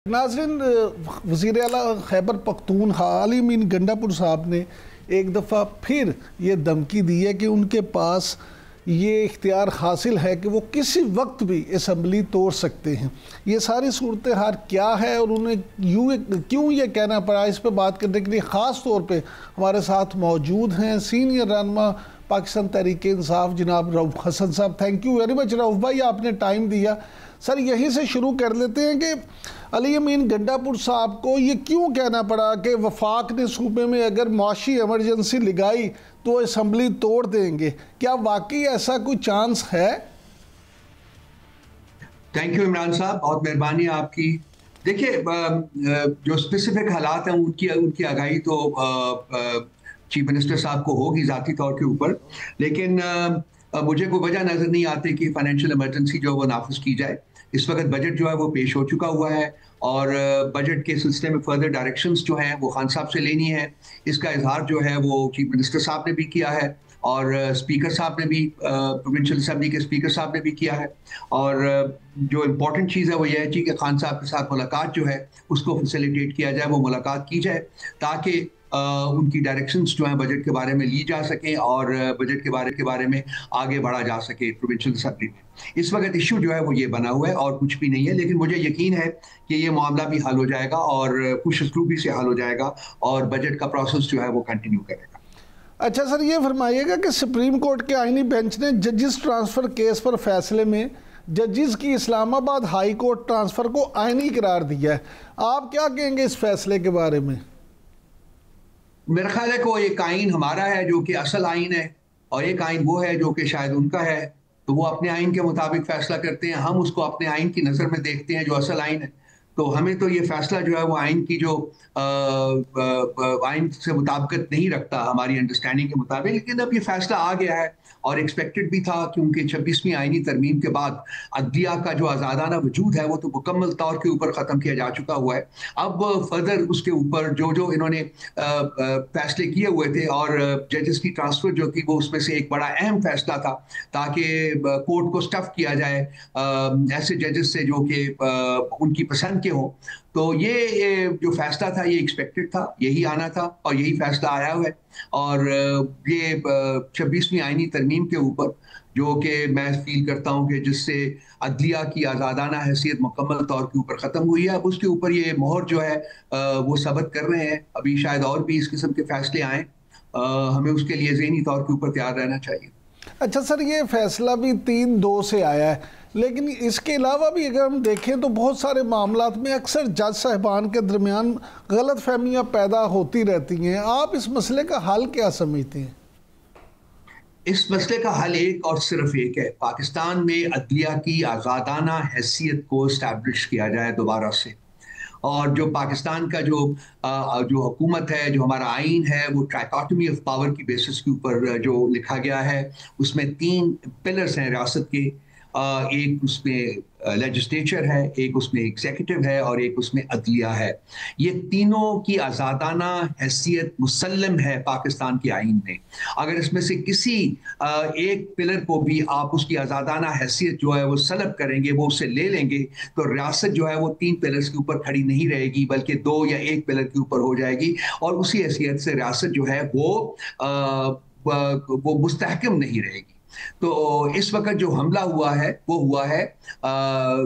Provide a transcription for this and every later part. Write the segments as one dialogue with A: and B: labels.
A: नाज़रीन, वज़ीर आला खैबर पख्तूनख्वा अली अमीन गंडापुर साहब ने एक दफ़ा फिर ये धमकी दी है कि उनके पास ये इख्तियार हासिल है कि वो किसी वक्त भी असम्बली तोड़ सकते हैं। ये सारी सूरत हाल क्या है और उन्हें क्यों ये कहना पड़ा, इस पर बात करने के लिए ख़ास तौर पे हमारे साथ मौजूद हैं सीनियर रहनुमा पाकिस्तान तहरीक इंसाफ जनाब रऊफ़ हसन साहब। Thank you very much Rauf भाई, आपने टाइम दिया। सर, यहीं से शुरू कर लेते हैं कि अली अमीन गंडापुर साहब को ये क्यों कहना पड़ा कि वफाक ने सूबे में अगर मुआशी एमरजेंसी लगाई तो असम्बली तोड़ देंगे? क्या वाकई ऐसा कोई चांस है?
B: थैंक यू इमरान साहब, बहुत मेहरबानी आपकी। देखिए, जो स्पेसिफिक हालात हैं उनकी आगाही तो चीफ मिनिस्टर साहब को होगी ज़ाती तौर के ऊपर, लेकिन मुझे कोई वजह नज़र नहीं आती कि फाइनेंशियल इमरजेंसी जो वो नाफिज की जाए। इस वक्त बजट जो है वो पेश हो चुका हुआ है और बजट के सिलसिले में फर्दर डायरेक्शंस जो हैं वो खान साहब से लेनी है। इसका इजहार जो है वो चीफ मिनिस्टर साहब ने भी किया है और स्पीकर साहब ने भी, प्रोविंशियल असेंबली के स्पीकर साहब ने भी किया है। और जो इम्पोर्टेंट चीज़ है वो यह है कि खान साहब के साथ मुलाकात जो है उसको फैसिलिटेट किया जाए, वो मुलाकात की जाए ताकि उनकी डायरेक्शंस जो हैं बजट के बारे में ली जा सकें और बजट के बारे में आगे बढ़ा जा सके प्रोविंशियल असेंबली में। इस वक्त इशू जो है वो ये बना हुआ है और कुछ भी नहीं है, लेकिन मुझे यकीन है कि ये मामला भी हल हो जाएगा और खुश उसलूबी से हल हो जाएगा और बजट का प्रोसेस जो है वो कंटिन्यू करेगा।
A: अच्छा सर, ये फरमाइएगा कि सुप्रीम कोर्ट के आईनी बेंच ने जजिस ट्रांसफ़र केस पर फैसले में जजिस की इस्लामाबाद हाई कोर्ट ट्रांसफ़र को आईनी करार दिया है। आप क्या कहेंगे इस फैसले के बारे में?
B: मेरा ख्याल है कि वो एक आइन हमारा है जो कि असल आइन है और एक आइन वो है जो कि शायद उनका है, तो वो अपने आइन के मुताबिक फैसला करते हैं, हम उसको अपने आइन की नज़र में देखते हैं जो असल आइन है। तो हमें तो ये फैसला जो है वो आइन की जो आइन से मुताबिकत नहीं रखता हमारी अंडरस्टैंडिंग के मुताबिक, लेकिन अब ये फैसला आ गया है और एक्सपेक्टेड भी था क्योंकि 26वीं आइनी तरमीम के बाद अदलिया का जो आज़ादाना वजूद है वो तो मुकम्मल तौर के ऊपर ख़त्म किया जा चुका हुआ है। अब फर्दर उसके ऊपर जो इन्होंने फैसले किए हुए थे और जजेस की ट्रांसफ़र जो थी वो उसमें से एक बड़ा अहम फैसला था ताकि कोर्ट को स्टफ़ किया जाए ऐसे जजेस से जो कि उनकी पसंद के हों। तो ये जो फैसला था ये एक्सपेक्टेड था, यही आना था और यही फैसला आया हुआ है। और ये 26वीं आइनी तरमीम के ऊपर जो कि मैं फील करता हूँ कि जिससे अदलिया की आज़ादाना हैसियत मुकम्मल तौर के ऊपर ख़त्म हुई है, अब उसके ऊपर ये मोहर जो है वो सबक कर रहे हैं। अभी शायद और भी इस किस्म के फैसले आएँ, हमें उसके लिए ज़हनी तौर के ऊपर तैयार रहना चाहिए।
A: अच्छा सर, ये फैसला भी 3-2 से आया है, लेकिन इसके अलावा भी अगर हम देखें तो बहुत सारे मामलात में अक्सर जज साहिबान के दरमियान गलत फहमियाँ पैदा होती रहती हैं। आप इस मसले का हल क्या समझते हैं?
B: इस मसले का हल एक और सिर्फ एक है, पाकिस्तान में अदलिया की आज़ादाना हैसियत को इस्टेब्लिश किया जाए दोबारा से। और जो पाकिस्तान का जो हुकूमत है, जो हमारा आइन है, वो ट्राइकोटमी ऑफ पावर की बेसिस के ऊपर जो लिखा गया है उसमें 3 पिलर्स हैं रियासत के। एक उसमें लेजिस्लेचर है, एक उसमें एग्जीक्यूटिव है और एक उसमें अदलिया है। ये तीनों की आज़ादाना हैसियत मुसल्लम है पाकिस्तान के आइन में। अगर इसमें से किसी एक पिलर को भी आप उसकी आज़ादाना हैसियत जो है वो सलब करेंगे, वो उसे ले लेंगे, तो रियासत जो है वो 3 पिलर्स के ऊपर खड़ी नहीं रहेगी बल्कि 2 या 1 पिलर के ऊपर हो जाएगी और उसी हैसियत से रियासत जो है वो मुस्तहकम नहीं रहेगी। तो इस वक्त जो हमला हुआ है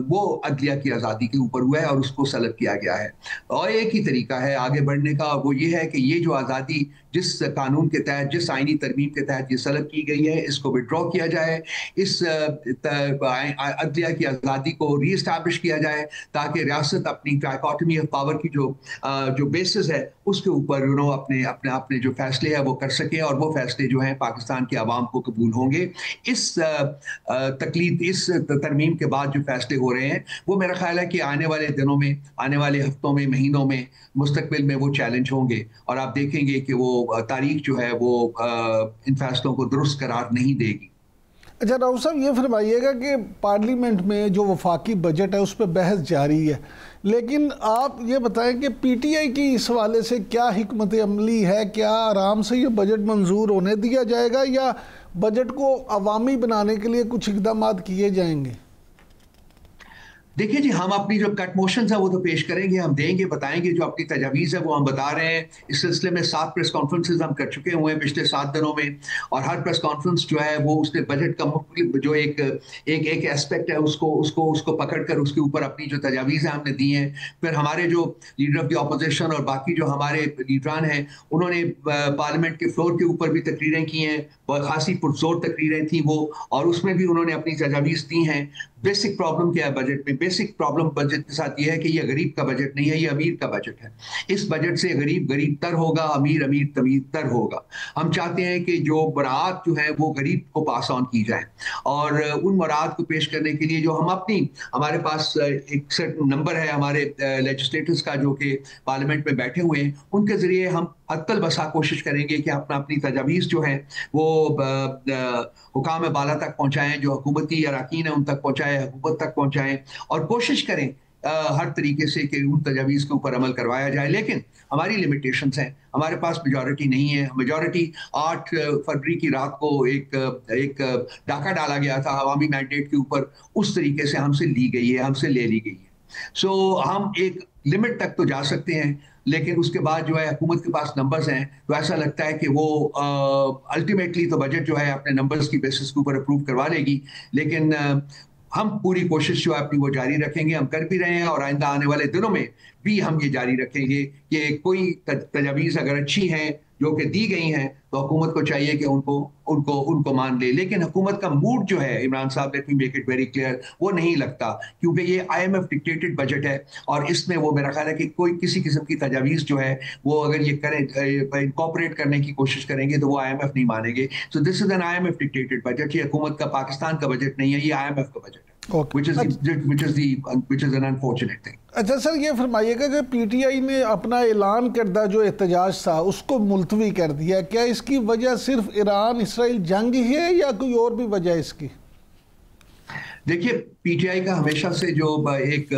B: वो अदलिया की आज़ादी के ऊपर हुआ है और उसको सलब किया गया है। और एक ही तरीका है आगे बढ़ने का, वो ये है कि ये जो आज़ादी जिस कानून के तहत, जिस आइनी तरमीम के तहत ये सलब की गई है, इसको विड्रॉ किया जाए, इस अदलिया की आज़ादी को री एस्टैब्लिश किया जाए ताकि रियासत अपनी ट्राइकोटमी ऑफ पावर की जो बेसिस है उसके ऊपर अपने जो फैसले हैं वो कर सके और वो फैसले जो हैं पाकिस्तान के आवाम को कबूल होंगे। इस तरमीम के बाद जो फैसले हो रहे हैं वो मेरा ख्याल है कि आने वाले दिनों में, आने वाले हफ्तों में, महीनों में, मुस्तकबिल में वो चैलेंज होंगे और आप देखेंगे कि वो तारीख जो है वो इन फैसलों को दुरुस्त करार नहीं देगी।
A: अच्छा राव साहब, ये फरमाइएगा कि पार्लियामेंट में जो वफाकी बजट है उस पर बहस जारी है, लेकिन आप ये बताएं कि पीटीआई की इस हवाले से क्या हिकमत अमली है? क्या आराम से ये बजट मंजूर होने दिया जाएगा या बजट को अवामी बनाने के लिए कुछ इक़दाम किए जाएंगे?
B: देखिए जी, हम अपनी जो कट मोशंस है वो तो पेश करेंगे, हम देंगे, बताएंगे, जो अपनी तजावीज़ है वो हम बता रहे हैं। इस सिलसिले में 7 प्रेस कॉन्फ्रेंसेज हम कर चुके हुए हैं पिछले 7 दिनों में, और हर प्रेस कॉन्फ्रेंस जो है वो उसने बजट का जो एक एस्पेक्ट है उसको पकड़ कर उसके ऊपर अपनी जो तजावीज़ है हमने दी हैं। फिर हमारे जो लीडर ऑफ द अपोजिशन और बाकी जो हमारे लीडरान हैं उन्होंने पार्लियामेंट के फ्लोर के ऊपर भी तकरीरें की हैं, बहुत खासी पुरजोर तकरीरें थी वो, और उसमें भी उन्होंने अपनी तजावीज़ दी हैं। बेसिक प्रॉब्लम क्या है बजट में? बेसिक प्रॉब्लम बजट के साथ ये है कि ये गरीब का बजट नहीं है, ये अमीर का बजट है। इस बजट से गरीब गरीब तर होगा, अमीर अमीर तमीर तर होगा। हम चाहते हैं कि जो बरात जो है वो गरीब को पास ऑन की जाए, और उन बरात को पेश करने के लिए जो हम हमारे पास एक सर्टेन नंबर है हमारे लेजिस्लेटर्स का जो कि पार्लियामेंट में बैठे हुए हैं, उनके जरिए हम अक्ल बसा कोशिश करेंगे कि अपनी तजावीज़ जो है वो हुकाम बाला तक पहुंचाएं, जो हुकूमती अरकान है उन तक पहुंचाएं, हुकूमत तक पहुंचाएं, और कोशिश करें हर तरीके से कि उन तजावीज़ के ऊपर अमल करवाया जाए। लेकिन हमारी लिमिटेशंस हैं, हमारे पास मेजॉरिटी नहीं है। मेजॉरिटी 8 फरवरी की रात को एक डाका डाला गया था अवामी मैंडेट के ऊपर, उस तरीके से हमसे ली गई है, हमसे ले ली गई है। सो हम एक लिमिट तक तो जा सकते हैं, लेकिन उसके बाद जो है हुकूमत के पास नंबर्स हैं, तो ऐसा लगता है कि वो अल्टीमेटली तो बजट जो है अपने नंबर्स की बेसिस के ऊपर अप्रूव करवा लेगी। लेकिन हम पूरी कोशिश जो है अपनी वो जारी रखेंगे, हम कर भी रहे हैं, और आइंदा आने वाले दिनों में भी हम ये जारी रखेंगे कि कोई तजावीज़ अगर अच्छी हैं जो कि दी गई हैं तो हुकूमत को चाहिए कि उनको मान ले। लेकिन हुकूमत का मूड जो है, इमरान साहब, let me make it very clear, वो नहीं लगता, क्योंकि ये IMF डिक्टेटेड बजट है, और इसमें वो मेरा ख्याल है कि कोई किसी किस्म की तजावीज़ जो है वो अगर ये करें, इनकॉर्पोरेट करने की कोशिश करेंगे तो वो IMF नहीं मानेंगे। So this is an IMF dictated budget. ये हुकूमत का, पाकिस्तान का बजट नहीं है, ये IMF का बजट है, which is an unfortunate thing.
A: अच्छा सर, ये फरमाइएगा कि PTI ने अपना ऐलान करदा जो एहतजाज था उसको मुलतवी कर दिया, क्या इसकी वजह सिर्फ ईरान इसराइल जंग है या कोई और भी वजह इसकी?
B: देखिए, PTI का हमेशा से जो एक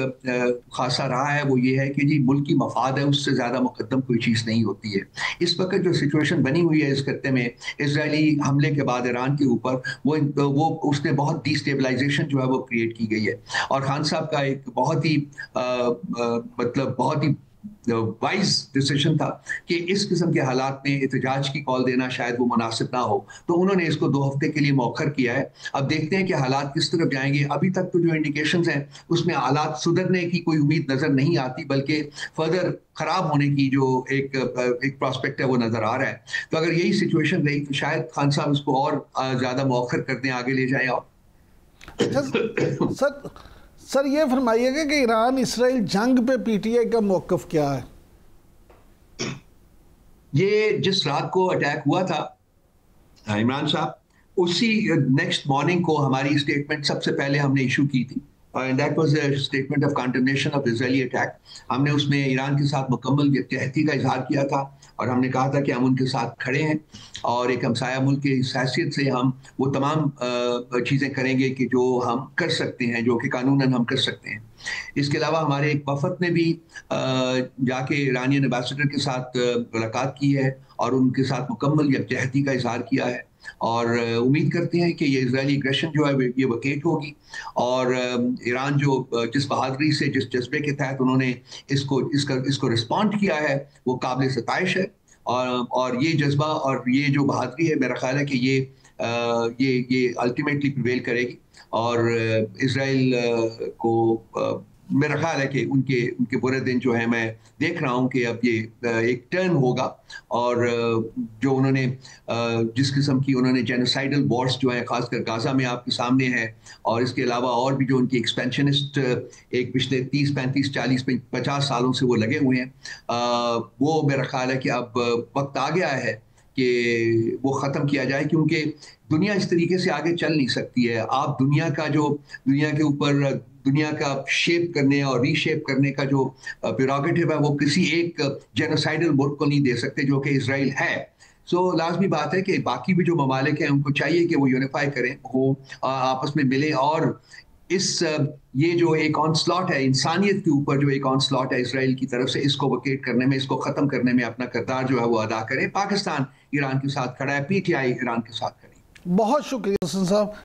B: खासा रहा है वो ये है कि जी मुल्क की मफाद है, उससे ज़्यादा मुकद्दम कोई चीज़ नहीं होती है। इस वक्त जो सिचुएशन बनी हुई है इस खत्ते में, इजरायली हमले के बाद ईरान के ऊपर वो उसने बहुत डिस्टेबलाइजेशन जो है वो क्रिएट की गई है, और खान साहब का एक बहुत ही बहुत ही वाइज डिसीजन था कि इस किस्म के हालात में एहतजाज की कॉल देना शायद वो मुनासिब ना हो, तो उन्होंने इसको 2 हफ्ते के लिए मौखर किया है। अब देखते हैं कि हालात किस तरफ जाएंगे। अभी तक तो जो इंडिकेशंस हैं उसमें हालात सुधरने की कोई उम्मीद नजर नहीं आती, बल्कि फर्दर खराब होने की जो एक प्रॉस्पेक्ट है वो नजर आ रहा है। तो अगर यही सिचुएशन रही तो शायद खान साहब इसको और ज्यादा मौखर कर दें, आगे ले जाएं। और
A: सर ये फरमाइएगा कि ईरान इसराइल जंग पे PTI का मौक़िफ़ क्या है?
B: ये जिस रात को अटैक हुआ था इमरान साहब, उसी नेक्स्ट मॉर्निंग को हमारी स्टेटमेंट सबसे पहले हमने इशू की थी, and that was a statement of condemnation of Israeli attack. हमने उसमें ईरान के साथ मुकम्मल यकजहती का इजहार किया था, और हमने कहा था कि हम उनके साथ खड़े हैं, और एक हमसाया मुल्क की हैसियत से हम वो तमाम चीज़ें करेंगे कि जो हम कर सकते हैं, जो कि कानूनन हम कर सकते हैं। इसके अलावा हमारे एक वफद ने भी जाके ईरानियन एम्बेसडर के साथ मुलाकात की है, और उनके साथ मुकम्मल यकजहती का इजहार किया है, और उम्मीद करते हैं कि ये इजरायली एग्रेशन जो है ये वकेट होगी, और ईरान जो जिस बहादुरी से, जिस जज्बे के तहत उन्होंने इसको रिस्पॉन्ड किया है वो काबिल सताइश है, और ये जज्बा और ये जो बहादुरी है, मेरा ख्याल है कि ये अल्टीमेटली प्रिवेल करेगी, और इजराइल को मेरा ख्याल है कि उनके बुरे दिन जो है, मैं देख रहा हूं कि अब ये एक टर्न होगा, और जो उन्होंने जिस किस्म की उन्होंने जेनोसाइडल वॉर्स जो है खासकर गाजा में आपके सामने है, और इसके अलावा और भी जो उनकी एक्सपेंशनिस्ट एक पिछले 30, 35, 40, 50 सालों से वो लगे हुए हैं, वो मेरा ख्याल है कि अब वक्त आ गया है कि वो ख़त्म किया जाए, क्योंकि दुनिया इस तरीके से आगे चल नहीं सकती है। आप दुनिया के ऊपर दुनिया का शेप करने और रीशेप करने का जो प्रेरोगेटिव है वो किसी एक जेनोसाइडल मुल्क को नहीं दे सकते, जो कि इजराइल है। सो लाजमी बात है कि बाकी भी जो ममालिक हैं उनको चाहिए कि वो यूनिफाई करें, वो आपस में मिलें, और ये जो एक ऑनस्लॉट है इंसानियत के ऊपर, जो एक ऑनस्लॉट है इसराइल की तरफ से, इसको वकेट करने में, इसको ख़त्म करने में अपना किरदार जो है वो अदा करें। पाकिस्तान ईरान के साथ खड़ा है, PTI ईरान के साथ खड़ी।
A: बहुत शुक्रिया हसन साहब।